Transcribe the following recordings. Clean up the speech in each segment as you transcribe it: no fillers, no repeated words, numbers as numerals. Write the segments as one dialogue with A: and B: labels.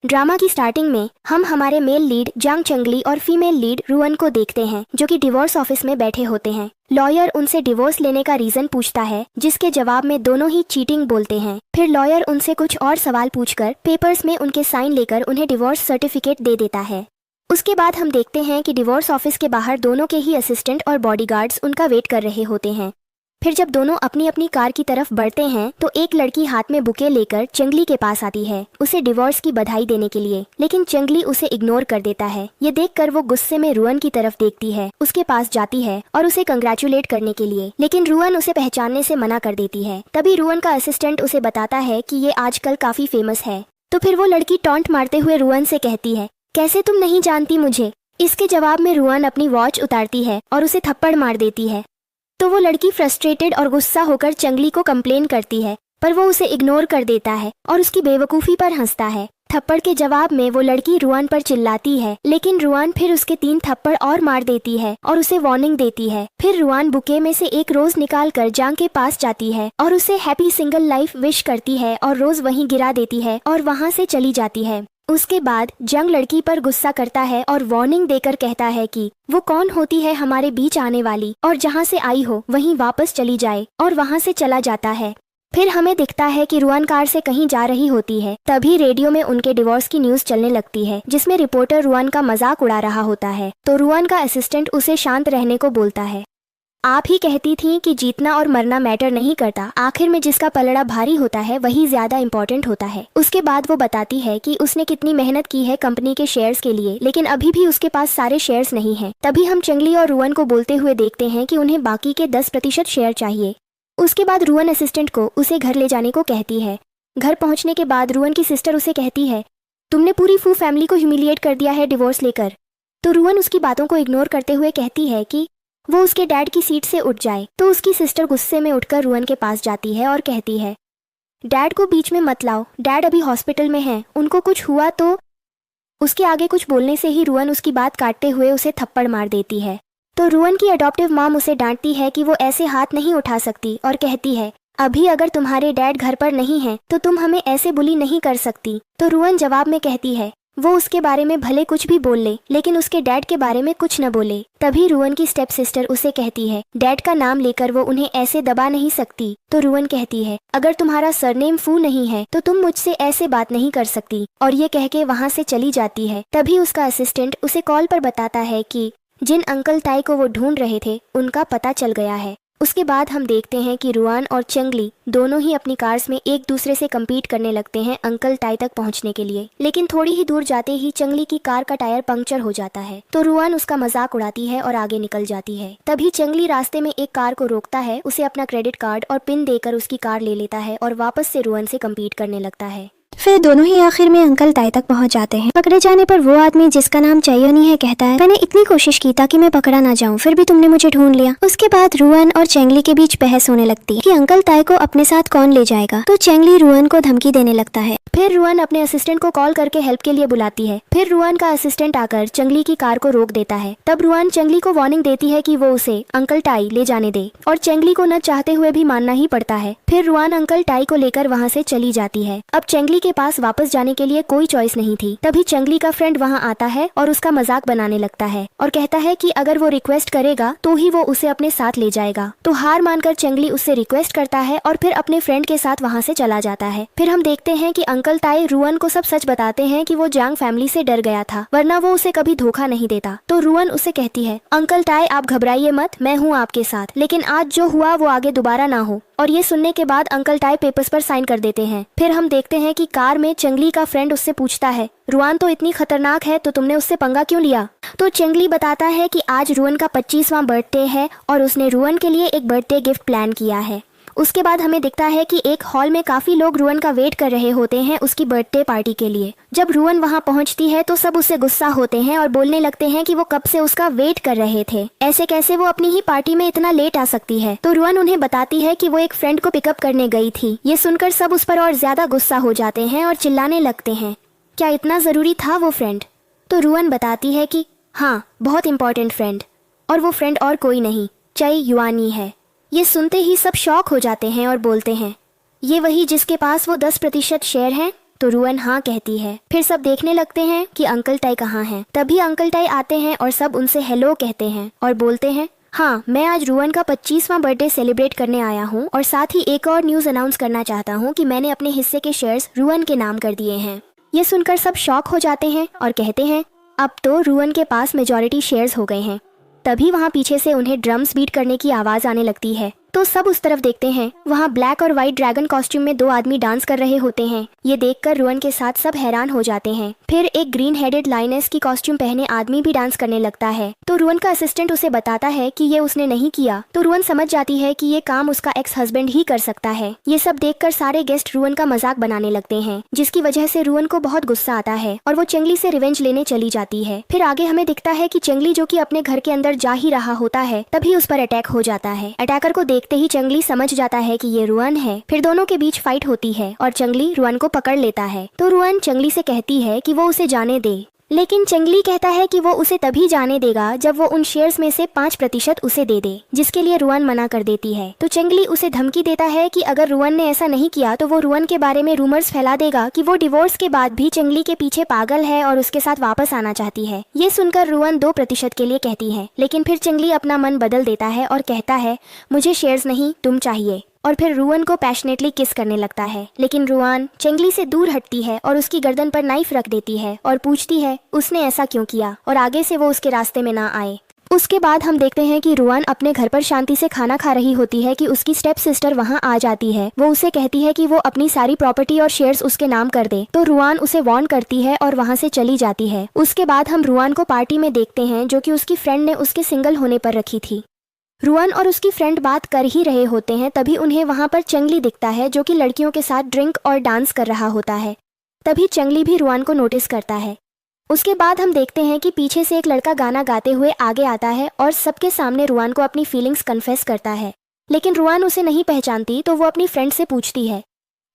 A: Drama की starting में हम हमारे मेल लीड जांग चंगली और फीमेल लीड रुअन को देखते हैं जो कि डिवोर्स ऑफिस में बैठे होते हैं। लॉयर उनसे डिवोर्स लेने का रीजन पूछता है जिसके जवाब में दोनों ही चीटिंग बोलते हैं। फिर लॉयर उनसे कुछ और सवाल पूछकर पेपर्स में उनके साइन लेकर उन्हें डिवोर्स सर्टिफिकेट दे देता है। उसके बाद हम देखते हैं कि डिवोर्स ऑफिस के बाहर दोनों के ही असिस्टेंट और बॉडीगार्ड्स उनका वेट कर रहे होते हैं। फिर जब दोनों अपनी अपनी कार की तरफ बढ़ते हैं तो एक लड़की हाथ में बुके लेकर चंगली के पास आती है उसे डिवोर्स की बधाई देने के लिए, लेकिन चंगली उसे इग्नोर कर देता है। ये देखकर वो गुस्से में रुअन की तरफ देखती है, उसके पास जाती है और उसे कंग्रेचुलेट करने के लिए, लेकिन रुअन उसे पहचानने से मना कर देती है। तभी रुअन का असिस्टेंट उसे बताता है कि ये आजकल काफी फेमस है। तो फिर वो लड़की टॉन्ट मारते हुए रुअन से कहती है, कैसे तुम नहीं जानती मुझे। इसके जवाब में रुअन अपनी वॉच उतारती है और उसे थप्पड़ मार देती है। तो वो लड़की फ्रस्ट्रेटेड और गुस्सा होकर चंगली को कंप्लेन करती है, पर वो उसे इग्नोर कर देता है और उसकी बेवकूफ़ी पर हंसता है। थप्पड़ के जवाब में वो लड़की रुआन पर चिल्लाती है, लेकिन रुआन फिर उसके 3 थप्पड़ और मार देती है और उसे वार्निंग देती है। फिर रुआन बुके में से एक रोज निकाल कर जांग के पास जाती है और उसे हैप्पी सिंगल लाइफ विश करती है और रोज वहीं गिरा देती है और वहाँ से चली जाती है। उसके बाद जंग लड़की पर गुस्सा करता है और वार्निंग देकर कहता है कि वो कौन होती है हमारे बीच आने वाली, और जहाँ से आई हो वहीं वापस चली जाए, और वहाँ से चला जाता है। फिर हमें दिखता है कि रुआन कार से कहीं जा रही होती है। तभी रेडियो में उनके डिवोर्स की न्यूज चलने लगती है जिसमें रिपोर्टर रुआन का मजाक उड़ा रहा होता है। तो रुआन का असिस्टेंट उसे शांत रहने को बोलता है। आप ही कहती थी कि जीतना और मरना मैटर नहीं करता, आखिर में जिसका पलड़ा भारी होता है वही ज्यादा इम्पोर्टेंट होता है। उसके बाद वो बताती है कि उसने कितनी मेहनत की है कंपनी के शेयर्स के लिए, लेकिन अभी भी उसके पास सारे शेयर्स नहीं हैं। तभी हम चंगली और रुअन को बोलते हुए देखते हैं कि उन्हें बाकी के 10% शेयर चाहिए। उसके बाद रुअन असिस्टेंट को उसे घर ले जाने को कहती है। घर पहुंचने के बाद रुअन की सिस्टर उसे कहती है, तुमने पूरी फू फैमिली को ह्यूमिलिएट कर दिया है डिवोर्स लेकर। तो रुअन उसकी बातों को इग्नोर करते हुए कहती है कि वो उसके डैड की सीट से उठ जाए। तो उसकी सिस्टर गुस्से में उठकर रुअन के पास जाती है और कहती है, डैड को बीच में मत लाओ, डैड अभी हॉस्पिटल में हैं, उनको कुछ हुआ तो। उसके आगे कुछ बोलने से ही रुअन उसकी बात काटते हुए उसे थप्पड़ मार देती है। तो रुअन की अडॉप्टिव मॉम उसे डांटती है कि वो ऐसे हाथ नहीं उठा सकती और कहती है, अभी अगर तुम्हारे डैड घर पर नहीं है तो तुम हमें ऐसे बुली नहीं कर सकती। तो रुअन जवाब में कहती है वो उसके बारे में भले कुछ भी बोल ले, लेकिन उसके डैड के बारे में कुछ न बोले। तभी रुअन की स्टेप सिस्टर उसे कहती है, डैड का नाम लेकर वो उन्हें ऐसे दबा नहीं सकती। तो रुअन कहती है, अगर तुम्हारा सरनेम फू नहीं है तो तुम मुझसे ऐसे बात नहीं कर सकती, और ये कह के वहाँ से चली जाती है। तभी उसका असिस्टेंट उसे कॉल पर बताता है कि जिन अंकल ताई को वो ढूंढ रहे थे उनका पता चल गया है। उसके बाद हम देखते हैं कि रुआन और चंगली दोनों ही अपनी कार्स में एक दूसरे से कम्पीट करने लगते हैं अंकल ताई तक पहुंचने के लिए, लेकिन थोड़ी ही दूर जाते ही चंगली की कार का टायर पंक्चर हो जाता है। तो रुआन उसका मजाक उड़ाती है और आगे निकल जाती है। तभी चंगली रास्ते में एक कार को रोकता है, उसे अपना क्रेडिट कार्ड और पिन देकर उसकी कार ले लेता है और वापस से रुआन से कम्पीट करने लगता है।
B: फिर दोनों ही आखिर में अंकल ताई तक पहुंच जाते हैं। पकड़े जाने पर वो आदमी जिसका नाम चयोनी है कहता है, मैंने इतनी कोशिश की ताकि मैं पकड़ा ना जाऊं, फिर भी तुमने मुझे ढूंढ लिया। उसके बाद रुअन और चेंगली के बीच बहस होने लगती है कि अंकल ताई को अपने साथ कौन ले जाएगा। तो चेंगली रुअन को धमकी देने लगता है।
A: फिर रुअन अपने असिस्टेंट को कॉल करके हेल्प के लिए बुलाती है। फिर रुअन का असिस्टेंट आकर चंगली की कार को रोक देता है। तब रुअन चंगली को वार्निंग देती है कि वो उसे अंकल टाई ले जाने दे, और चंगली को न चाहते हुए भी मानना ही पड़ता है। फिर रुअन अंकल टाई को लेकर वहाँ से चली जाती है। अब चंगली के पास वापस जाने के लिए कोई चॉइस नहीं थी। तभी चंगली का फ्रेंड वहाँ आता है और उसका मजाक बनाने लगता है और कहता है कि अगर वो रिक्वेस्ट करेगा तो ही वो उसे अपने साथ ले जाएगा। तो हार मानकर चंगली उससे रिक्वेस्ट करता है और फिर अपने फ्रेंड के साथ वहाँ से चला जाता है। फिर हम देखते हैं कि अंकल ताई रुअन को सब सच बताते हैं कि वो जांग फैमिली से डर गया था, वरना वो उसे कभी धोखा नहीं देता। तो रुअन उसे कहती है, अंकल ताई आप घबराइए मत, मैं हूँ आपके साथ, लेकिन आज जो हुआ वो आगे दोबारा ना हो। और ये सुनने के बाद अंकल टाई पेपर्स पर साइन कर देते हैं। फिर हम देखते हैं कि कार में चंगली का फ्रेंड उससे पूछता है, रुआन तो इतनी खतरनाक है तो तुमने उससे पंगा क्यों लिया। तो चंगली बताता है कि आज रुअन का 25वां बर्थडे है और उसने रुअन के लिए एक बर्थडे गिफ्ट प्लान किया है। उसके बाद हमें दिखता है कि एक हॉल में काफी लोग रुअन का वेट कर रहे होते हैं उसकी बर्थडे पार्टी के लिए। जब रुअन वहां पहुंचती है तो सब उससे गुस्सा होते हैं और बोलने लगते हैं कि वो कब से उसका वेट कर रहे थे, ऐसे कैसे वो अपनी ही पार्टी में इतना लेट आ सकती है। तो रुअन उन्हें बताती है कि वो एक फ्रेंड को पिकअप करने गई थी। ये सुनकर सब उस पर और ज्यादा गुस्सा हो जाते हैं और चिल्लाने लगते हैं, क्या इतना जरूरी था वो फ्रेंड। तो रुअन बताती है कि हाँ, बहुत इंपॉर्टेंट फ्रेंड, और वो फ्रेंड और कोई नहीं, चई युआनी है। ये सुनते ही सब शॉक हो जाते हैं और बोलते हैं, ये वही जिसके पास वो 10% शेयर हैं। तो रुअन हाँ कहती है। फिर सब देखने लगते हैं कि अंकल टाई कहाँ हैं। तभी अंकल टाई आते हैं और सब उनसे हेलो कहते हैं और बोलते हैं, हाँ मैं आज रुअन का 25वां बर्थडे सेलिब्रेट करने आया हूँ और साथ ही एक और न्यूज़ अनाउंस करना चाहता हूँ कि मैंने अपने हिस्से के शेयर्स रुअन के नाम कर दिए हैं। ये सुनकर सब शॉक हो जाते हैं और कहते हैं अब तो रुअन के पास मेजॉरिटी शेयर्स हो गए हैं। तभी वहाँ पीछे से उन्हें ड्रम्स बीट करने की आवाज़ आने लगती है तो सब उस तरफ देखते हैं। वहाँ ब्लैक और व्हाइट ड्रैगन कॉस्ट्यूम में 2 आदमी डांस कर रहे होते हैं। ये देखकर रुअन के साथ सब हैरान हो जाते हैं। फिर एक ग्रीन हेडेड लाइनेस की कॉस्ट्यूम पहने आदमी भी डांस करने लगता है तो रुअन का असिस्टेंट उसे बताता है कि ये उसने नहीं किया। तो रुअन समझ जाती है कि ये काम उसका एक्स हस्बैंड ही कर सकता है। ये सब देखकर सारे गेस्ट रुअन का मजाक बनाने लगते हैं, जिसकी वजह से रुअन को बहुत गुस्सा आता है और वो चेंगली से रिवेंज लेने चली जाती है। फिर आगे हमें दिखता है कि चेंगली जो कि अपने घर के अंदर जा ही रहा होता है तभी उस पर अटैक हो जाता है। अटैकर को देखते ही चेंगली समझ जाता है कि ये रुअन है। फिर दोनों के बीच फाइट होती है और चेंगली रुअन को पकड़ लेता है तो रुअन चेंगली से कहती है कि वो उसे जाने दे, लेकिन चेंगली कहता है कि वो उसे तभी जाने देगा जब वो उन शेयर्स में से 5% उसे दे दे, जिसके लिए रुअन मना कर देती है। तो चेंगली उसे धमकी देता है कि अगर रुअन ने ऐसा नहीं किया तो वो रुअन के बारे में रूमर्स फैला देगा कि वो डिवोर्स के बाद भी चेंगली के पीछे पागल है और उसके साथ वापस आना चाहती है। ये सुनकर रुअन 2% के लिए कहती है, लेकिन फिर चेंगली अपना मन बदल देता है और कहता है मुझे शेयर्स नहीं तुम चाहिए, और फिर रुअन को पैशनेटली किस करने लगता है। लेकिन रुअन चेंगली से दूर हटती है और उसकी गर्दन पर नाइफ रख देती है और पूछती है उसने ऐसा क्यों किया और आगे से वो उसके रास्ते में ना आए। उसके बाद हम देखते हैं कि रुअन अपने घर पर शांति से खाना खा रही होती है कि उसकी स्टेप सिस्टर वहाँ आ जाती है। वो उसे कहती है कि वो अपनी सारी प्रॉपर्टी और शेयर्स उसके नाम कर दे तो रुअन उसे वार्न करती है और वहाँ से चली जाती है। उसके बाद हम रुअन को पार्टी में देखते हैं जो कि उसकी फ्रेंड ने उसके सिंगल होने पर रखी थी। रुअन और उसकी फ्रेंड बात कर ही रहे होते हैं तभी उन्हें वहाँ पर चेंगली दिखता है जो कि लड़कियों के साथ ड्रिंक और डांस कर रहा होता है। तभी चेंगली भी रुअन को नोटिस करता है। उसके बाद हम देखते हैं कि पीछे से एक लड़का गाना गाते हुए आगे आता है और सबके सामने रुअन को अपनी फीलिंग्स कन्फेस करता है, लेकिन रुअन उसे नहीं पहचानती तो वो अपनी फ्रेंड से पूछती है।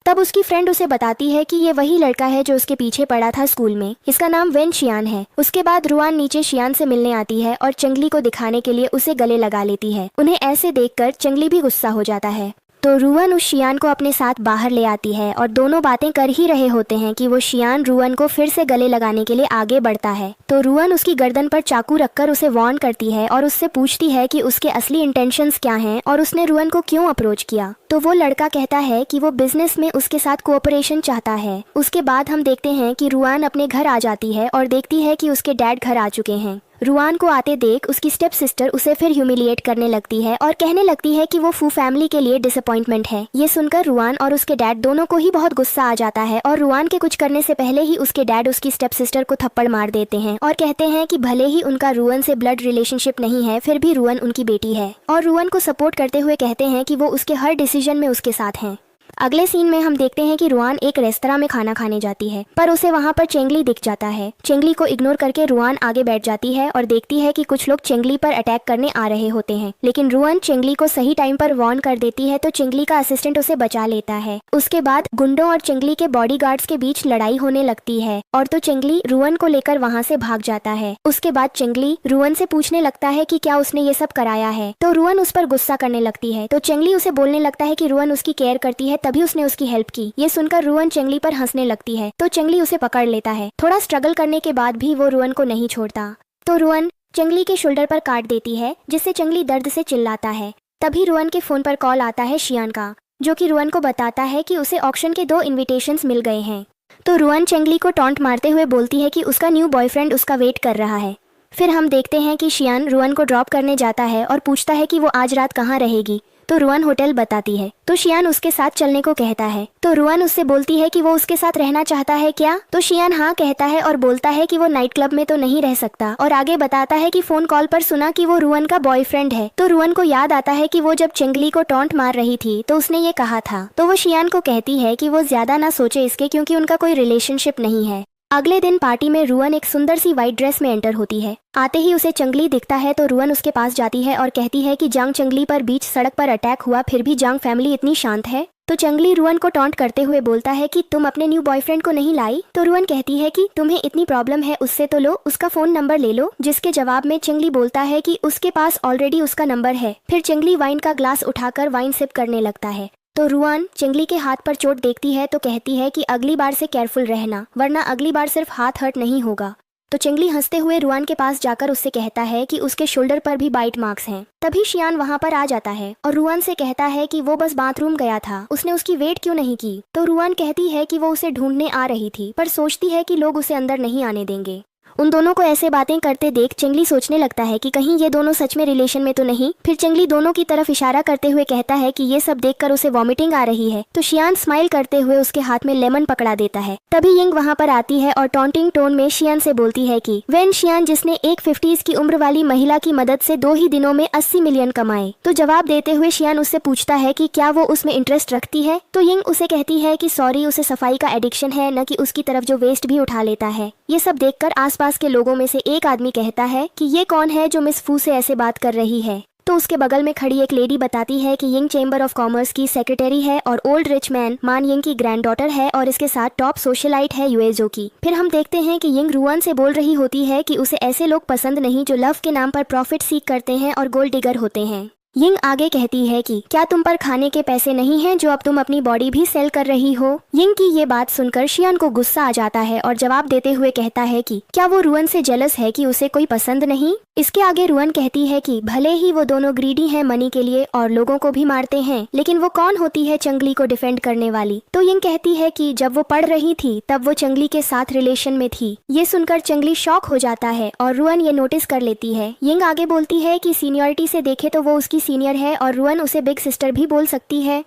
A: तब उसकी फ्रेंड उसे बताती है कि ये वही लड़का है जो उसके पीछे पड़ा था स्कूल में, इसका नाम वेन शियान है। उसके बाद रुअन नीचे शियान से मिलने आती है और चेंगली को दिखाने के लिए उसे गले लगा लेती है। उन्हें ऐसे देखकर चेंगली भी गुस्सा हो जाता है तो रुअन उस शियान को अपने साथ बाहर ले आती है और दोनों बातें कर ही रहे होते हैं कि वो शियान रुअन को फिर से गले लगाने के लिए आगे बढ़ता है। तो रुअन उसकी गर्दन पर चाकू रखकर उसे वार्न करती है और उससे पूछती है कि उसके असली इंटेंशंस क्या हैं और उसने रुअन को क्यों अप्रोच किया। तो वो लड़का कहता है कि वो बिजनेस में उसके साथ कोऑपरेशन चाहता है। उसके बाद हम देखते हैं कि रुअन अपने घर आ जाती है और देखती है कि उसके डैड घर आ चुके हैं। रुअन को आते देख उसकी स्टेप सिस्टर उसे फिर ह्यूमिलिएट करने लगती है और कहने लगती है कि वो फू फैमिली के लिए डिसअपॉइंटमेंट है। ये सुनकर रुअन और उसके डैड दोनों को ही बहुत गुस्सा आ जाता है और रुअन के कुछ करने से पहले ही उसके डैड उसकी स्टेप सिस्टर को थप्पड़ मार देते हैं और कहते हैं कि भले ही उनका रुअन से ब्लड रिलेशनशिप नहीं है फिर भी रुअन उनकी बेटी है और रुअन को सपोर्ट करते हुए कहते हैं कि वो उसके हर डिसीजन में उसके साथ हैं। अगले सीन में हम देखते हैं कि रुअन एक रेस्तरां में खाना खाने जाती है पर उसे वहाँ पर चेंगली दिख जाता है। चेंगली को इग्नोर करके रुअन आगे बैठ जाती है और देखती है कि कुछ लोग चेंगली पर अटैक करने आ रहे होते हैं, लेकिन रुअन चेंगली को सही टाइम पर वार्न कर देती है तो चेंगली का असिस्टेंट उसे बचा लेता है। उसके बाद गुंडों और चेंगली के बॉडीगार्ड्स के बीच लड़ाई होने लगती है और तो चेंगली रुअन को लेकर वहाँ से भाग जाता है। उसके बाद चेंगली रुअन से पूछने लगता है कि क्या उसने ये सब कराया है तो रुअन उस पर गुस्सा करने लगती है। तो चेंगली उसे बोलने लगता है कि रुअन उसकी केयर करती है तभी उसने उसकी हेल्प की। ये सुनकर रुअन चेंगली पर हंसने लगती है तो चेंगली उसे पकड़ लेता है। थोड़ा स्ट्रगल करने के बाद भी वो रुअन को नहीं छोड़ता तो रुअन चेंगली के शोल्डर पर काट देती है जिससे चेंगली दर्द से चिल्लाता है। तभी रुअन के फोन पर कॉल आता है शियान का जो कि रुअन को बताता है कि उसे ऑक्शन के 2 इन्विटेशंस मिल गए हैं। तो रुअन चेंगली को टॉन्ट मारते हुए बोलती है कि उसका न्यू बॉयफ्रेंड उसका वेट कर रहा है। फिर हम देखते हैं कि शियान रुअन को ड्रॉप करने जाता है और पूछता है कि वो आज रात कहाँ रहेगी तो रुअन होटल बताती है। तो शियान उसके साथ चलने को कहता है तो रुअन उससे बोलती है कि वो उसके साथ रहना चाहता है क्या। तो शियान हाँ कहता है और बोलता है कि वो नाइट क्लब में तो नहीं रह सकता और आगे बताता है कि फोन कॉल पर सुना कि वो रुअन का बॉयफ्रेंड है। तो रुअन को याद आता है कि वो जब चेंगली को टॉन्ट मार रही थी तो उसने ये कहा था। तो वो शियान को कहती है कि वो ज्यादा ना सोचे इसके क्योंकि उनका कोई रिलेशनशिप नहीं है। अगले दिन पार्टी में रुअन एक सुंदर सी व्हाइट ड्रेस में एंटर होती है। आते ही उसे चेंगली दिखता है तो रुअन उसके पास जाती है और कहती है कि जांग चेंगली पर बीच सड़क पर अटैक हुआ फिर भी जांग फैमिली इतनी शांत है। तो चेंगली रुअन को टॉन्ट करते हुए बोलता है कि तुम अपने न्यू बॉयफ्रेंड को नहीं लाई। तो रुअन कहती है कि तुम्हें इतनी प्रॉब्लम है उससे तो लो, उसका फोन नंबर ले लो, जिसके जवाब में चेंगली बोलता है कि उसके पास ऑलरेडी उसका नंबर है। फिर चेंगली वाइन का ग्लास उठाकर वाइन सिप करने लगता है। तो रुआन चेंगली के हाथ पर चोट देखती है तो कहती है कि अगली बार से केयरफुल रहना, वरना अगली बार सिर्फ हाथ हर्ट नहीं होगा। तो चेंगली हंसते हुए रुआन के पास जाकर उससे कहता है कि उसके शोल्डर पर भी बाइट मार्क्स हैं। तभी शियान वहां पर आ जाता है और रुआन से कहता है कि वो बस बाथरूम गया था, उसने उसकी वेट क्यों नहीं की। तो रुआन कहती है कि वो उसे ढूंढने आ रही थी, पर सोचती है कि लोग उसे अंदर नहीं आने देंगे। उन दोनों को ऐसे बातें करते देख चेंगली सोचने लगता है कि कहीं ये दोनों सच में रिलेशन में तो नहीं। फिर चेंगली दोनों की तरफ इशारा करते हुए कहता है कि ये सब देखकर उसे वॉमिटिंग आ रही है। तो शियान स्माइल करते हुए उसके हाथ में लेमन पकड़ा देता है। तभी यिंग वहां पर आती है और टॉन्टिंग टोन में शियान से बोलती है कि वेन शियान जिसने एक 50s की उम्र वाली महिला की मदद से 2 ही दिनों में 80 मिलियन कमाए। तो जवाब देते हुए शियान उससे पूछता है कि क्या वो उसमें इंटरेस्ट रखती है। तो यिंग उसे कहती है कि सॉरी, उसे सफाई का एडिक्शन है, न कि उसकी तरफ जो वेस्ट भी उठा लेता है। ये सब देखकर आसपास के लोगों में से एक आदमी कहता है कि ये कौन है जो मिस फू से ऐसे बात कर रही है। तो उसके बगल में खड़ी एक लेडी बताती है कि यिंग चेंबर ऑफ कॉमर्स की सेक्रेटरी है और ओल्ड रिच मैन मान यिंग की ग्रैंडडॉटर है और इसके साथ टॉप सोशलाइट है यूएजओ की। फिर हम देखते हैं कि यिंग रुआन से बोल रही होती है कि उसे ऐसे लोग पसंद नहीं जो लव के नाम पर प्रॉफिट सीख करते हैं और गोल्ड डिगर होते हैं। यिंग आगे कहती है कि क्या तुम पर खाने के पैसे नहीं हैं जो अब तुम अपनी बॉडी भी सेल कर रही हो। यिंग की ये बात सुनकर शियान को गुस्सा आ जाता है और जवाब देते हुए कहता है कि क्या वो रुआन से जेलस है कि उसे कोई पसंद नहीं। इसके आगे रुआन कहती है कि भले ही वो दोनों ग्रीडी हैं मनी के लिए और लोगों को भी मारते हैं, लेकिन वो कौन होती है चंगली को डिफेंड करने वाली। तो यिंग कहती है कि जब वो पढ़ रही थी तब वो चंगली के साथ रिलेशन में थी। ये सुनकर चंगली शॉक हो जाता है और रुआन ये नोटिस कर लेती है। यिंग आगे बोलती है कि सीनियरिटी से देखे तो वो उसकी सीनियर है और रुआन उसे बिग सिस्टर भी बोल सकती है।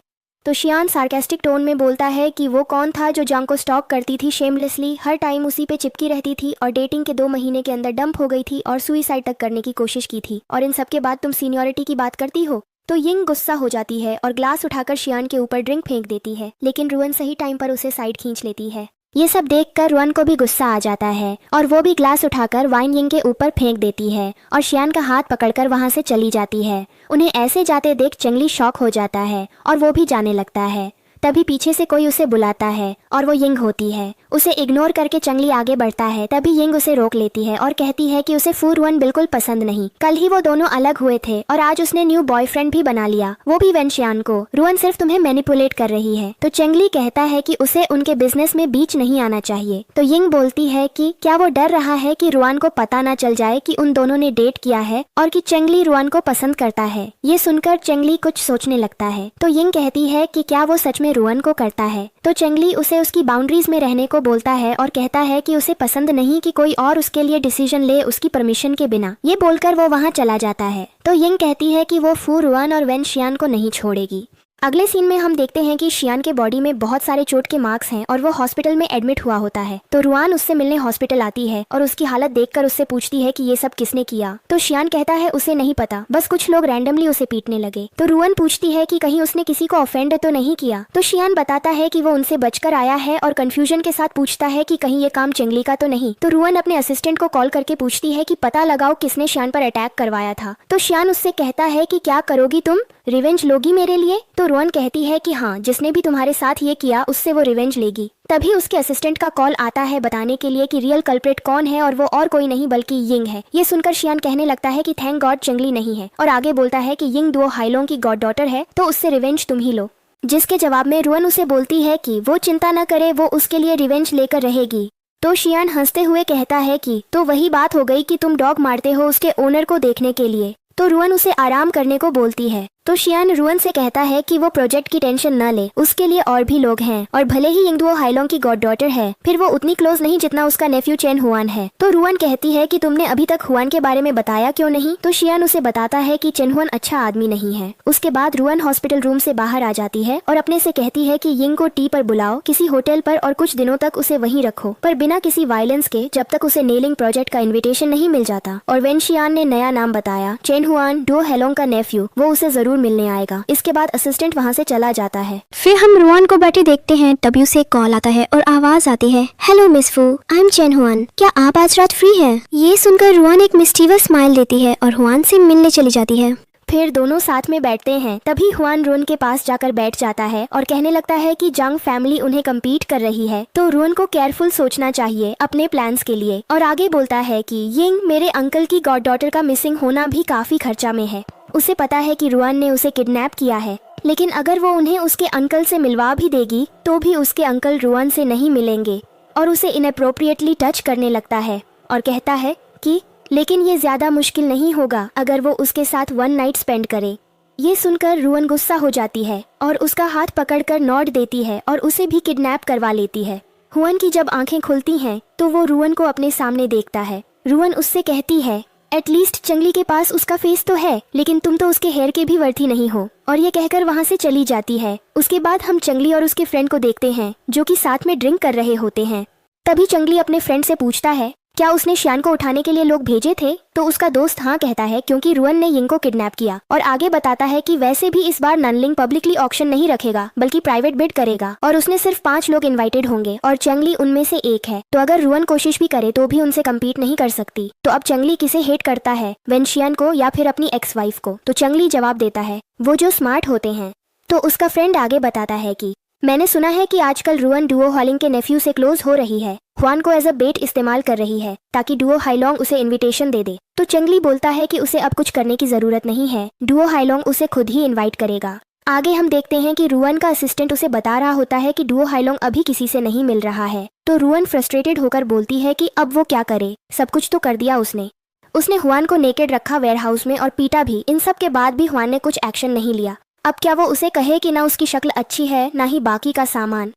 A: तो शियान सार्केस्टिक टोन में बोलता है कि वो कौन था जो जंग को स्टॉक करती थी शेमलेसली, हर टाइम उसी पे चिपकी रहती थी और डेटिंग के 2 महीने के अंदर डंप हो गई थी और सुइसाइड तक करने की कोशिश की थी, और इन सब के बाद तुम सीनियरिटी की बात करती हो। तो यिंग गुस्सा हो जाती है और ग्लास उठाकर शियान के ऊपर ड्रिंक फेंक देती है, लेकिन रुआन सही टाइम पर उसे साइड खींच लेती है। ये सब देखकर रुआन को भी गुस्सा आ जाता है और वो भी ग्लास उठाकर वाइन यिंग के ऊपर फेंक देती है और शियान का हाथ पकड़कर वहां से चली जाती है। उन्हें ऐसे जाते देख चंगली शॉक हो जाता है और वो भी जाने लगता है। तभी पीछे से कोई उसे बुलाता है और वो यिंग होती है। उसे इग्नोर करके चंगली आगे बढ़ता है। तभी यिंग उसे रोक लेती है और कहती है कि उसे फू रुआन बिल्कुल पसंद नहीं। कल ही वो दोनों अलग हुए थे और आज उसने न्यू बॉयफ्रेंड भी बना लिया, वो भी वेन शियान को। रुआन सिर्फ तुम्हें मैनिपुलेट कर रही है। तो चंगली कहता है कि उसे उनके बिजनेस में बीच नहीं आना चाहिए। तो यिंग बोलती है कि क्या वो डर रहा है कि रुआन को पता ना चल जाए कि उन दोनों ने डेट किया है और कि चंगली रुआन को पसंद करता है। ये सुनकर चंगली कुछ सोचने लगता है। तो यिंग कहती है कि क्या वो सच में रुआन को करता है। तो चंगली उसे उसकी बाउंड्रीज में रहने को बोलता है और कहता है कि उसे पसंद नहीं कि कोई और उसके लिए डिसीजन ले उसकी परमिशन के बिना। ये बोलकर वो वहां चला जाता है। तो यिंग कहती है कि वो फू रुआन और वेन शियान को नहीं छोड़ेगी। अगले सीन में हम देखते हैं कि शियान के बॉडी में बहुत सारे चोट के मार्क्स हैं और वो हॉस्पिटल में एडमिट हुआ होता है। तो रुआन उससे मिलने हॉस्पिटल आती है और उसकी हालत देखकर उससे पूछती है कि ये सब किसने किया। तो शियान कहता है उसे नहीं पता, बस कुछ लोग रैंडमली उसे पीटने लगे। तो रुआन पूछती है कि कहीं उसने किसी को ऑफेंड तो नहीं किया। तो शियान बताता है कि वो उनसे बचकर आया है और कंफ्यूजन के साथ पूछता है कि कहीं ये काम चंगली का तो नहीं। तो रुआन अपने असिस्टेंट को कॉल करके पूछती है कि पता लगाओ किसने शियान पर अटैक करवाया था। तो शियान उससे कहता है कि क्या करोगी तुम, रिवेंज लोगी मेरे लिए। तो रुआन कहती है कि हाँ, जिसने भी तुम्हारे साथ ये किया उससे वो रिवेंज लेगी। तभी उसके असिस्टेंट का कॉल आता है बताने के लिए कि रियल कल्प्रेट कौन है और वो और कोई नहीं बल्कि यिंग है। ये सुनकर शियान कहने लगता है कि थैंक गॉड चंगली नहीं है और आगे बोलता है कि यिंग 2 हाइलोंग की गॉड डॉटर है तो उससे रिवेंज तुम ही लो। जिसके जवाब में रुआन उसे बोलती है कि वो चिंता न करे, वो उसके लिए रिवेंज लेकर रहेगी। तो शियान हंसते हुए कहता है कि तो वही बात हो गई कि तुम डॉग मारते हो उसके ओनर को देखने के लिए। तो रुआन उसे आराम करने को बोलती है। तो शियान रुआन से कहता है कि वो प्रोजेक्ट की टेंशन न ले, उसके लिए और भी लोग हैं और भले ही यिंग 2 हाइलोंग की गॉड डॉटर है, फिर वो उतनी क्लोज नहीं जितना उसका नेफ्यू चेन हुआन है। तो रुआन कहती है कि तुमने अभी तक हुआन के बारे में बताया क्यों नहीं। तो शियान उसे बताता है कि चेन हुआन अच्छा आदमी नहीं है। उसके बाद रुआन हॉस्पिटल रूम से बाहर आ जाती है और अपने से कहती है कि यिंग को टी पर बुलाओ किसी होटल पर और कुछ दिनों तक उसे वहीं रखो, पर बिना किसी वायलेंस के, जब तक उसे नेलिंग प्रोजेक्ट का इन्विटेशन नहीं मिल जाता। और वेन शियान ने नया नाम बताया, चेन हुआन 2 हाइलोंग का नेफ्यू, वो उसे जरूर मिलने आएगा। इसके बाद असिस्टेंट वहाँ से चला जाता है।
B: फिर हम रुआन को बैठे देखते हैं। तभी उसे एक कॉल आता है और आवाज आती है, हेलो मिस फू, आई एम चेन हुआन, क्या आप आज रात फ्री है। ये सुनकर रुआन एक मिस्टीवियस स्माइल देती है और हुआन से मिलने चली जाती है।
A: फिर दोनों साथ में बैठते हैं। तभी हुआन रुआन के पास जाकर बैठ जाता है और कहने लगता है कि जंग फैमिली उन्हें कम्पीट कर रही है, तो रुआन को केयरफुल सोचना चाहिए अपने प्लान्स के लिए। और आगे बोलता है कि यिंग मेरे अंकल की गॉड डॉटर का मिसिंग होना भी काफी खर्चा में है। उसे पता है कि रुआन ने उसे किडनैप किया है लेकिन अगर वो उन्हें उसके अंकल से मिलवा भी देगी तो भी उसके अंकल रुअन से नहीं मिलेंगे और उसे इनअप्रोप्रिएटली टच करने लगता है और कहता है कि लेकिन ये ज़्यादा मुश्किल नहीं होगा अगर वो उसके साथ वन नाइट स्पेंड करे। ये सुनकर रुअन गुस्सा हो जाती है और उसका हाथ पकड़कर नॉट देती है और उसे भी किडनैप करवा लेती है। हुआन की जब आंखें खुलती हैं तो वो रुअन को अपने सामने देखता है। रुअन उससे कहती है एटलीस्ट चंगली के पास उसका फेस तो है, लेकिन तुम तो उसके हेयर के भी वर्थी नहीं हो, और ये कहकर वहाँ से चली जाती है। उसके बाद हम चंगली और उसके फ्रेंड को देखते हैं जो कि साथ में ड्रिंक कर रहे होते हैं। तभी चंगली अपने फ्रेंड से पूछता है क्या उसने शियान को उठाने के लिए लोग भेजे थे, तो उसका दोस्त हाँ कहता है क्योंकि रुअन ने यिंग को किडनैप किया, और आगे बताता है कि वैसे भी इस बार ननलिंग पब्लिकली ऑक्शन नहीं रखेगा बल्कि प्राइवेट बिड करेगा और उसने सिर्फ 5 लोग इनवाइटेड होंगे और चंगली उनमें से एक है, तो अगर रुअन कोशिश भी करे तो भी उनसे कम्पीट नहीं कर सकती। तो अब चंगली किसे हेट करता है, वेनशियान को या फिर अपनी एक्स वाइफ को? तो चंगली जवाब देता है वो जो स्मार्ट होते हैं। तो उसका फ्रेंड आगे बताता है कि मैंने सुना है कि आजकल रुअन डुओ हॉलिंग के नेफ्यू से क्लोज हो रही है, हुआन को एज अ बेट इस्तेमाल कर रही है ताकि डुओ हाईलोंग उसे इनविटेशन दे दे। तो चंगली बोलता है कि उसे अब कुछ करने की जरूरत नहीं है, डुओ हाईलोंग उसे खुद ही इनवाइट करेगा। आगे हम देखते हैं कि रुअन का असिस्टेंट उसे बता रहा होता है कि डुओ हाईलोंग अभी किसी से नहीं मिल रहा है। तो रुअन फ्रस्ट्रेटेड होकर बोलती है कि अब वो क्या करे, सब कुछ तो कर दिया उसने हुआन को नेकेड रखा वेयरहाउस में और पीटा भी। इन सब के बाद भी हुआन ने कुछ एक्शन नहीं लिया। अब क्या वो उसे कहे कि ना उसकी शक्ल अच्छी है ना ही बाकी का सामान?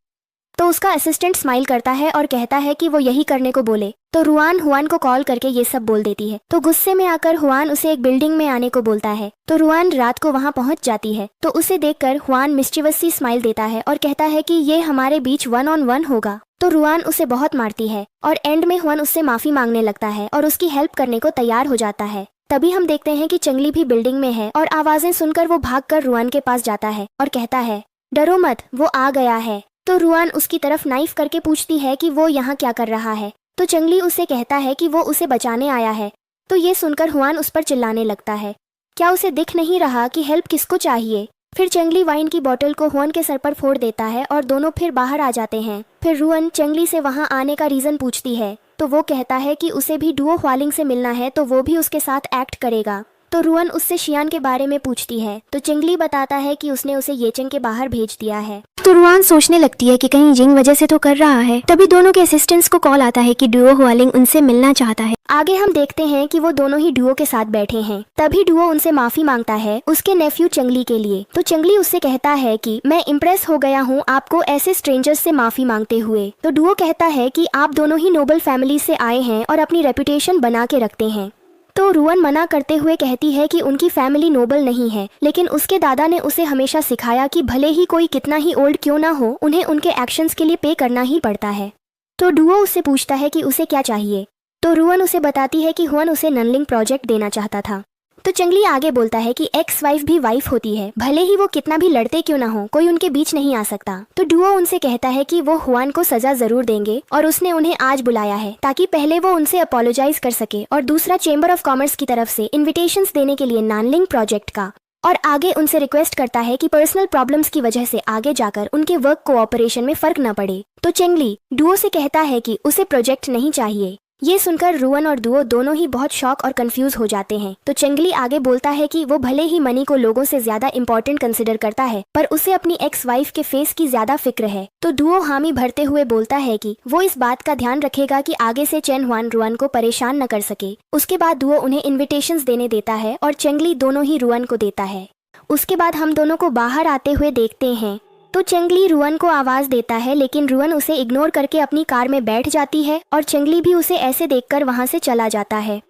A: तो उसका असिस्टेंट स्माइल करता है और कहता है कि वो यही करने को बोले। तो रुआन हुआन को कॉल करके ये सब बोल देती है। तो गुस्से में आकर हुआन उसे एक बिल्डिंग में आने को बोलता है। तो रुआन रात को वहाँ पहुँच जाती है। तो उसे देखकर हुआन मिस्चीवस स्माइल देता है और कहता है कि ये हमारे बीच 1-on-1 होगा। तो रुआन उसे बहुत मारती है और एंड में हुआन उससे माफी मांगने लगता है और उसकी हेल्प करने को तैयार हो जाता है। तभी हम देखते हैं कि चंगली भी बिल्डिंग में है और आवाजें सुनकर वो भागकर रुआन के पास जाता है और कहता है डरो मत, वो आ गया है। तो रुआन उसकी तरफ नाइफ करके पूछती है कि वो यहाँ क्या कर रहा है। तो चंगली उसे कहता है कि वो उसे बचाने आया है। तो ये सुनकर हुआन उस पर चिल्लाने लगता है। क्या उसे दिख नहीं रहा कि हेल्प किसको चाहिए? फिर चंगली वाइन की बोतल को हुआन के सर पर फोड़ देता है और दोनों फिर बाहर आ जाते हैं। फिर रुआन चंगली से वहाँ आने का रीजन पूछती है। तो वो कहता है कि उसे भी डुओ ह्वालिंग से मिलना है तो वो भी उसके साथ एक्ट करेगा। तो रुअन उससे शियान के बारे में पूछती है। तो चिंगली बताता है कि उसने उसे येचेंग के बाहर भेज दिया है।
B: तो रुआन सोचने लगती है कि कहीं जिंग वजह से तो कर रहा है। तभी दोनों के असिस्टेंट्स को कॉल आता है कि डुओ ह्वालिंग उनसे मिलना चाहता है।
A: आगे हम देखते हैं कि वो दोनों ही डुओ के साथ बैठे हैं। तभी डुओ उनसे माफी मांगता है उसके नेफ्यू चंगली के लिए। तो चंगली उससे कहता है कि मैं इम्प्रेस हो गया हूँ आपको ऐसे स्ट्रेंजर्स से माफी मांगते हुए। तो डुओ कहता है कि आप दोनों ही नोबल फैमिली से आए हैं और अपनी रेपुटेशन बना के रखते हैं। तो रुअन मना करते हुए कहती है कि उनकी फैमिली नोबल नहीं है, लेकिन उसके दादा ने उसे हमेशा सिखाया कि भले ही कोई कितना ही ओल्ड क्यों ना हो, उन्हें उनके एक्शंस के लिए पे करना ही पड़ता है। तो डुओ उससे पूछता है कि उसे क्या चाहिए। तो रुअन उसे बताती है कि हुआन उसे ननलिंग प्रोजेक्ट देना चाहता था। तो चंगली आगे बोलता है कि एक्स वाइफ भी वाइफ होती है, भले ही वो कितना भी लड़ते क्यों ना हो, कोई उनके बीच नहीं आ सकता। तो डुओ उनसे कहता है कि वो हुआन को सजा जरूर देंगे और उसने उन्हें आज बुलाया है ताकि पहले वो उनसे अपोलोजाइज कर सके और दूसरा चेंबर ऑफ कॉमर्स की तरफ से इन्विटेशंस देने के लिए ननलिंग प्रोजेक्ट का, और आगे उनसे रिक्वेस्ट करता है कि पर्सनल प्रॉब्लम्स की वजह से आगे जाकर उनके वर्क कोऑपरेशन में फर्क न पड़े। तो चंगली डुओ से कहता है कि उसे प्रोजेक्ट नहीं चाहिए। ये सुनकर रुअन और डुओ दोनों ही बहुत शॉक और कंफ्यूज हो जाते हैं। तो चंगली आगे बोलता है कि वो भले ही मनी को लोगों से ज्यादा इम्पोर्टेंट कंसिडर करता है, पर उसे अपनी एक्स वाइफ के फेस की ज्यादा फिक्र है। तो डुओ हामी भरते हुए बोलता है कि वो इस बात का ध्यान रखेगा कि आगे से चेन हुआन रुअन को परेशान न कर सके। उसके बाद डुओ उन्हें इन्विटेशंस देने देता है और चंगली दोनों ही रुअन को देता है। उसके बाद हम दोनों को बाहर आते हुए देखते हैं। तो चंगली रुअन को आवाज देता है, लेकिन रुअन उसे इग्नोर करके अपनी कार में बैठ जाती है और चंगली भी उसे ऐसे देखकर वहां से चला जाता है।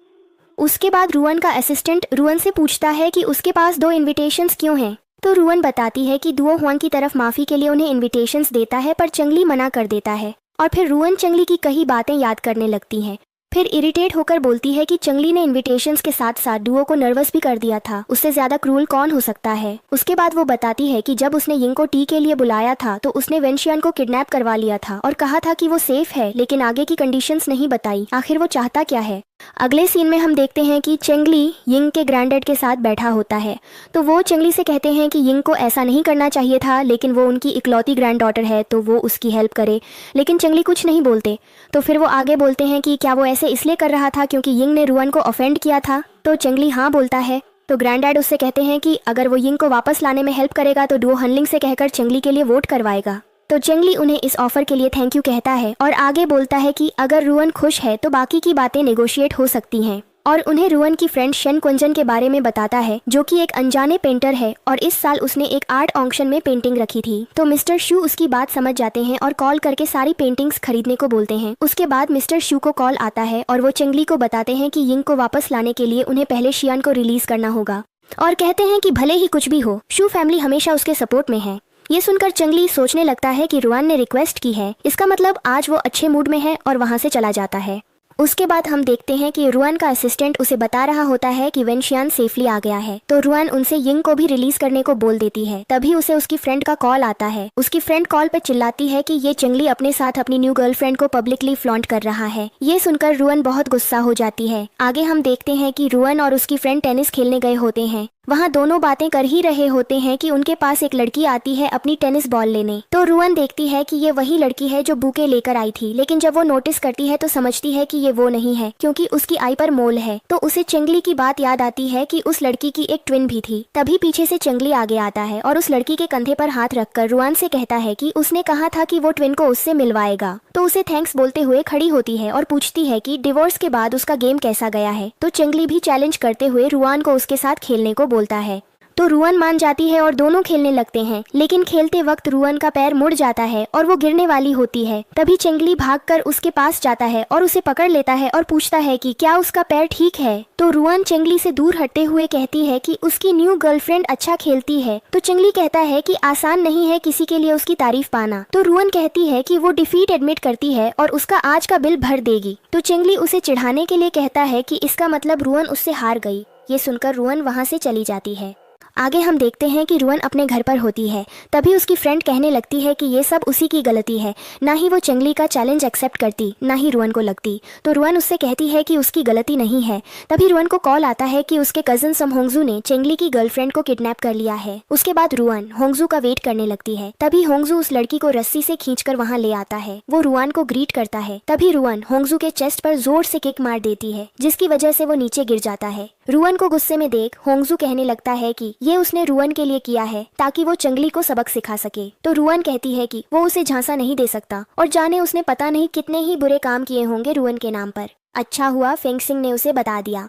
A: उसके बाद रुअन का असिस्टेंट रुअन से पूछता है कि उसके पास 2 इन्विटेशंस क्यों हैं। तो रुअन बताती है कि डुओ हुआन की तरफ माफी के लिए उन्हें इन्विटेशंस देता है, पर चंगली मना कर देता है। और फिर रुअन चंगली की कई बातें याद करने लगती हैं। फिर इरिटेट होकर बोलती है कि चंगली ने इन्विटेशंस के साथ साथ डुओ को नर्वस भी कर दिया था, उससे ज्यादा क्रूल कौन हो सकता है। उसके बाद वो बताती है कि जब उसने यिंग को टी के लिए बुलाया था तो उसने वेनशियान को किडनैप करवा लिया था और कहा था कि वो सेफ है, लेकिन आगे की कंडीशंस नहीं बताई। आखिर वो चाहता क्या है। अगले सीन में हम देखते हैं कि चंगली यिंग के ग्रैंडडैड के साथ बैठा होता है। तो वो चंगली से कहते हैं कि यिंग को ऐसा नहीं करना चाहिए था, लेकिन वो उनकी इकलौती ग्रैंड डॉटर है तो वो उसकी हेल्प करे, लेकिन चंगली कुछ नहीं बोलते। तो फिर वो आगे बोलते हैं कि क्या वो ऐसे इसलिए कर रहा था क्योंकि यिंग ने रुअन को ऑफेंड किया था। तो चंगली हाँ बोलता है। तो ग्रैंडडैड उससे कहते हैं कि अगर वो यिंग को वापस लाने में हेल्प करेगा तो डुओ हनलिंग से कहकर चेंगली के लिए वोट करवाएगा। तो चेंगली उन्हें इस ऑफर के लिए थैंक यू कहता है और आगे बोलता है कि अगर रुअन खुश है तो बाकी की बातें नेगोशिएट हो सकती हैं, और उन्हें रुअन की फ्रेंड शेन कुंजन के बारे में बताता है जो कि एक अनजाने पेंटर है और इस साल उसने एक आर्ट ऑक्शन में पेंटिंग रखी थी। तो मिस्टर शू उसकी बात समझ जाते हैं और कॉल करके सारी पेंटिंग्स खरीदने को बोलते हैं। उसके बाद मिस्टर शू को कॉल आता है और वो चेंगली को बताते हैं कि यिंग को वापस लाने के लिए उन्हें पहले शियान को रिलीज करना होगा और कहते हैं कि भले ही कुछ भी हो शू फैमिली हमेशा उसके सपोर्ट में है। ये सुनकर चेंगली सोचने लगता है कि रुआन ने रिक्वेस्ट की है, इसका मतलब आज वो अच्छे मूड में है और वहाँ से चला जाता है। उसके बाद हम देखते हैं कि रुआन का असिस्टेंट उसे बता रहा होता है कि वेनशियान सेफली आ गया है। तो रुआन उनसे यिंग को भी रिलीज करने को बोल देती है। तभी उसे उसकी फ्रेंड का कॉल आता है। उसकी फ्रेंड कॉल पे चिल्लाती है कि ये चेंगली अपने साथ अपनी न्यू गर्लफ्रेंड को पब्लिकली फ्लॉन्ट कर रहा है। ये सुनकर रुआन बहुत गुस्सा हो जाती है। आगे हम देखते हैं कि रुआन और उसकी फ्रेंड टेनिस खेलने गए होते हैं। वहाँ दोनों बातें कर ही रहे होते हैं कि उनके पास एक लड़की आती है अपनी टेनिस बॉल लेने। तो रुआन देखती है कि ये वही लड़की है जो बुके लेकर आई थी, लेकिन जब वो नोटिस करती है तो समझती है कि ये वो नहीं है क्योंकि उसकी आई पर मोल है। तो उसे चेंगली की बात याद आती है कि उस लड़की की एक ट्विन भी थी। तभी पीछे से चेंगली आगे आता है और उस लड़की के कंधे पर हाथ रखकर रुआन से कहता है कि उसने कहा था कि वो ट्विन को उससे मिलवाएगा। तो उसे थैंक्स बोलते हुए खड़ी होती है और पूछती है कि डिवोर्स के बाद उसका गेम कैसा गया है। तो चेंगली भी चैलेंज करते हुए रुआन को उसके साथ खेलने को बोलता है। तो रुआन मान जाती है और दोनों खेलने लगते हैं, लेकिन खेलते वक्त रुआन का पैर मुड़ जाता है और वो गिरने वाली होती है। तभी चेंगली भागकर उसके पास जाता है और उसे पकड़ लेता है और पूछता है कि क्या उसका पैर ठीक है। तो रुआन चेंगली से दूर हटते हुए कहती है कि उसकी न्यू गर्लफ्रेंड अच्छा खेलती है। तो चेंगली कहता है कि आसान नहीं है किसी के लिए उसकी तारीफ पाना। तो रुआन कहती है कि वो डिफीट एडमिट करती है और उसका आज का बिल भर देगी। तो चेंगली उसे चिढ़ाने के लिए कहता है कि इसका मतलब रुआन उससे हार गई। ये सुनकर रुआन वहाँ से चली जाती है। आगे हम देखते हैं कि रुआन अपने घर पर होती है। तभी उसकी फ्रेंड कहने लगती है कि ये सब उसी की गलती है, ना ही वो चेंगली का चैलेंज एक्सेप्ट करती, ना ही रुआन को लगती। तो रुआन उससे कहती है कि उसकी गलती नहीं है। तभी रुआन को कॉल आता है कि उसके कजन सम होंगजू ने चेंगली की गर्लफ्रेंड को किडनैप कर लिया है। उसके बाद रुआन होंगजू का वेट करने लगती है। तभी होंगजू उस लड़की को रस्सी से खींचकर वहाँ ले आता है। वो रुआन को ग्रीट करता है। तभी रुआन होंगजू के चेस्ट पर जोर से किक मार देती है, जिसकी वजह से वो नीचे गिर जाता है। रुआन को गुस्से में देख होंगजू कहने लगता है कि ये उसने रुआन के लिए किया है ताकि वो चेंगली को सबक सिखा सके। तो रुआन कहती है कि वो उसे झांसा नहीं दे सकता और जाने उसने पता नहीं कितने ही बुरे काम किए होंगे रुआन के नाम पर। अच्छा हुआ फेंगसिंग ने उसे बता दिया।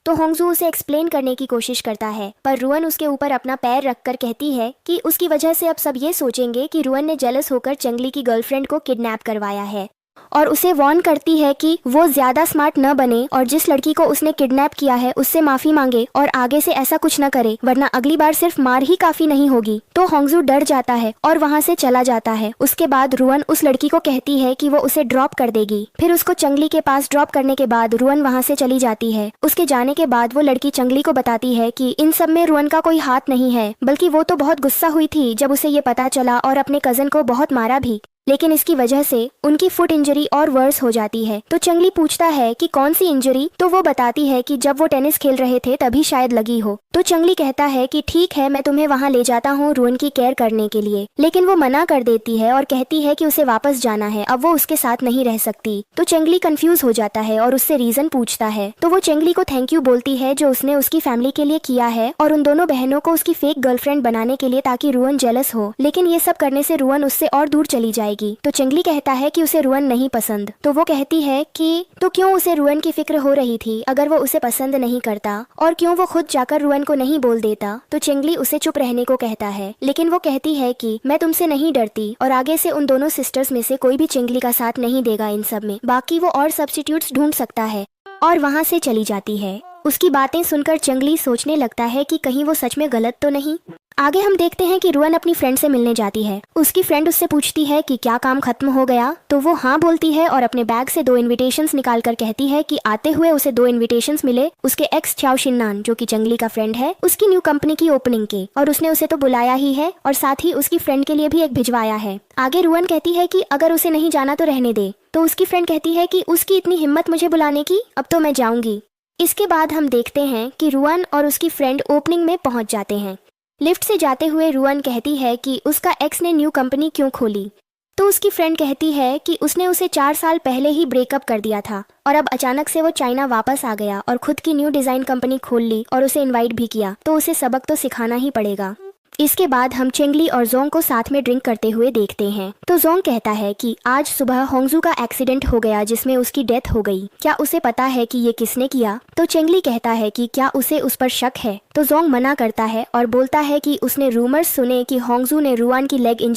A: तो होंगजू उसे एक्सप्लेन करने की कोशिश करता है, पर रुआन उसके ऊपर अपना पैर रखकर कहती है कि उसकी वजह से अब सब ये सोचेंगे कि रुआन ने जेलस होकर चेंगली की गर्लफ्रेंड को किडनैप करवाया है, और उसे वार्न करती है कि वो ज्यादा स्मार्ट न बने और जिस लड़की को उसने किडनैप किया है उससे माफी मांगे और आगे से ऐसा कुछ न करे, वरना अगली बार सिर्फ मार ही काफी नहीं होगी। तो होंगजू डर जाता है और वहाँ से चला जाता है। उसके बाद रुआन उस लड़की को कहती है कि वो उसे ड्रॉप कर देगी। फिर उसको चेंगली के पास ड्रॉप करने के बाद रुआन वहाँ से चली जाती है। उसके जाने के बाद वो लड़की चेंगली को बताती है कि इन सब में रुआन का कोई हाथ नहीं है, बल्कि वो तो बहुत गुस्सा हुई थी जब उसे ये पता चला और अपने कजन को बहुत मारा भी, लेकिन इसकी वजह से उनकी फुट इंजरी और वर्स हो जाती है। तो चेंगली पूछता है कि कौन सी इंजरी। तो वो बताती है कि जब वो टेनिस खेल रहे थे तभी शायद लगी हो। तो चेंगली कहता है कि ठीक है, मैं तुम्हें वहाँ ले जाता हूँ रुआन की केयर करने के लिए, लेकिन वो मना कर देती है और कहती है कि उसे वापस जाना है, अब वो उसके साथ नहीं रह सकती। तो चेंगली कंफ्यूज हो जाता है और उससे रीजन पूछता है। तो वो चेंगली को थैंक यू बोलती है जो उसने उसकी फैमिली के लिए किया है और उन दोनों बहनों को उसकी फेक गर्लफ्रेंड बनाने के लिए, ताकि रुआन जेलस हो, लेकिन ये सब करने से रुआन उससे और दूर चली जाएगी। तो चेंगली कहता है कि उसे रुआन नहीं पसंद। तो वो कहती है कि तो क्यों उसे रुआन की फिक्र हो रही थी अगर वो उसे पसंद नहीं करता, और क्यों वो खुद जाकर रुआन को नहीं बोल देता। तो चेंगली उसे चुप रहने को कहता है, लेकिन वो कहती है कि मैं तुमसे नहीं डरती और आगे से उन दोनों सिस्टर्स में से कोई भी चेंगली का साथ नहीं देगा इन सब में, बाकी वो और सब्स्टिट्यूट्स ढूंढ सकता है, और वहाँ से चली जाती है। उसकी बातें सुनकर चेंगली सोचने लगता है कि कहीं वो सच में गलत तो नहीं। आगे हम देखते हैं कि रुआन अपनी फ्रेंड से मिलने जाती है। उसकी फ्रेंड उससे पूछती है कि क्या काम खत्म हो गया। तो वो हाँ बोलती है और अपने बैग से 2 इनविटेशंस निकालकर कहती है कि आते हुए उसे 2 इनविटेशंस मिले उसके एक्स छाओ शिन्नान, जो कि चेंगली का फ्रेंड है, उसकी न्यू कंपनी की ओपनिंग के, और उसने उसे तो बुलाया ही है और साथ ही उसकी फ्रेंड के लिए भी एक भिजवाया है। आगे रुआन कहती है कि अगर उसे नहीं जाना तो रहने दे। तो उसकी फ्रेंड कहती है कि उसकी इतनी हिम्मत मुझे बुलाने की, अब तो मैं जाऊंगी। इसके बाद हम देखते हैं कि रुआन और उसकी फ्रेंड ओपनिंग में पहुंच जाते हैं। लिफ्ट से जाते हुए रुआन कहती है कि उसका एक्स ने न्यू कंपनी क्यों खोली। तो उसकी फ्रेंड कहती है कि उसने उसे 4 साल पहले ही ब्रेकअप कर दिया था और अब अचानक से वो चाइना वापस आ गया और खुद की न्यू डिजाइन कंपनी खोल ली और उसे इनवाइट भी किया, तो उसे सबक तो सिखाना ही पड़ेगा। इसके बाद हम चेंगली और जोंग को साथ में ड्रिंक करते हुए देखते हैं। तो जोंग कहता है कि आज सुबह होंगजू का एक्सीडेंट हो गया जिसमें उसकी डेथ हो गई, क्या उसे पता है कि ये किसने किया? तो चेंगली कहता है कि क्या उसे उस पर शक है? तो जोंग मना करता है और बोलता है कि उसने रूमर्स सुने कि होंगजू ने रुआन की लेग इंजरी